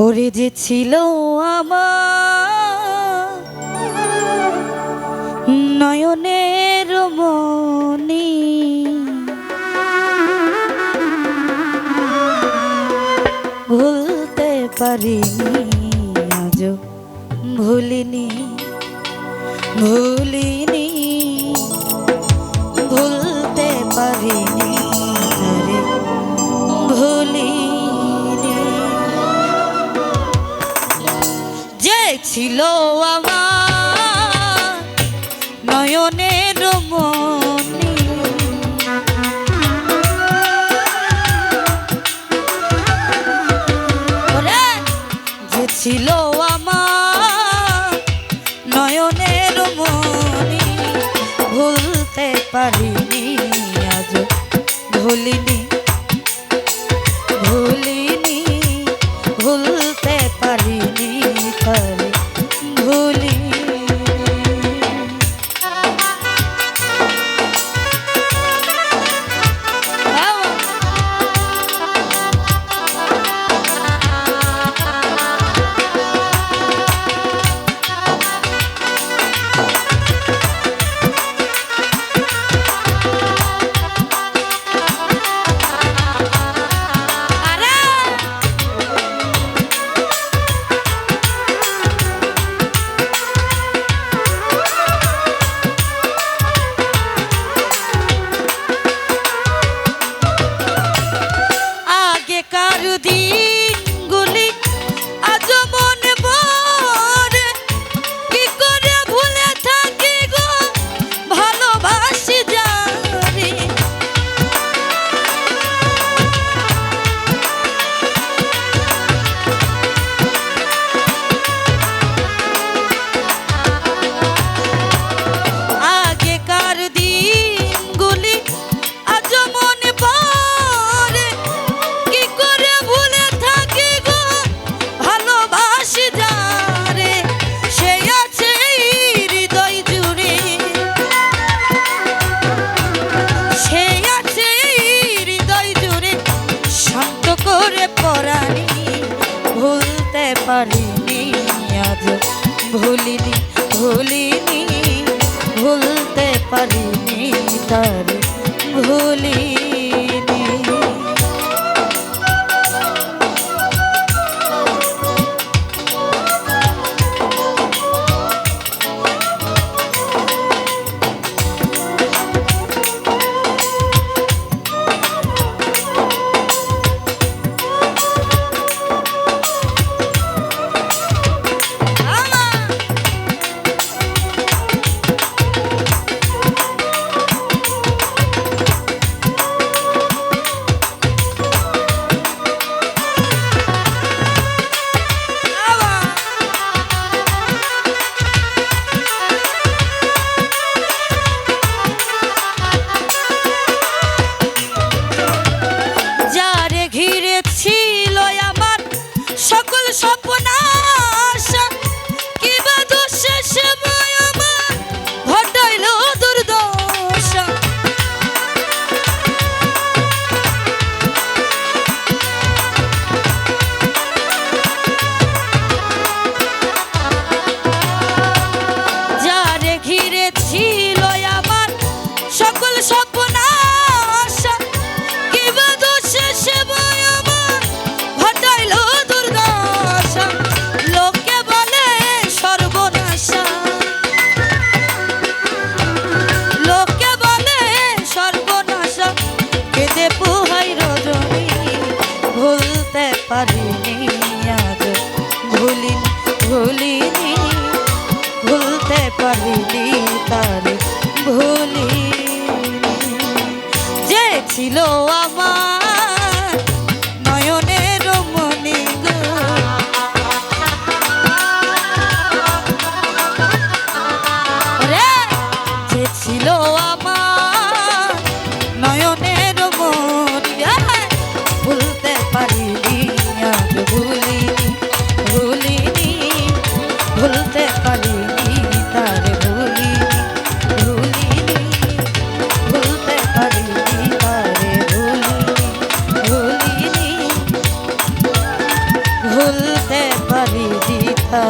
ওরে যে ছিল আমার নয়নের মনি, ভুলতে পারিনি আজও ভুলিনি, ভুলিনি, ভুলতে পারিনি তারে ভুলিনি। যে ছিল আমার নয়নের মনি, যে ছিল আমার নয়নের মনি, ভুলতে পারিনি আজ ভুলিনি, ভুলিনি, ভুলতে পারিনি তারে ভুলিনি। দিনগুলি আজ মনে পড়ে, কি করে ভুলে থাকি গো ভালোবাসি যারে। আগেকার দিনগুলি আজ মনে পড়ে, কি করে ভুলে থাকি গো ভালোবাসি যারে। সে আছে হৃদয় জুড়ে, সে আছে হৃদয় জুড়ে, শান্ত করে পরানি, ভুলতে পারিনি আজ ভুলিনি, ভুলিনি, ভুলতে পারিনি তারে ভুলিনি। সকল স্বপ্ন আশা কিবা দোষে সময় আমার ঘটাইল দুর্দশা। যারে ঘিরে ছিল আমার সকল স্বপ্ন আশা কিবা দোষে সময় আমার ঘটাইল দুর্দশা। লোকে বলে সর্বনাশা, লোকে বলে সর্বনাশা, কেঁদে পোহাই রজনী, ভুলতে পারিনি আজ ভুলিনি, ভুলিনি, ভুলতে পারিনি তারে ভুলিনি। যে ছিল আমার নয়নের মনি গো, যে ছিল আমার নয়নের মনি, ভুলতে পারিনি আজ ভুলিনি, ভুলিনি, ভুলতে পারিনি তারে ভুলিনি, ভুলিনি, ভুলতে পারিনি তারে ভুলিনি। ভুলতে পারি দ্বিধা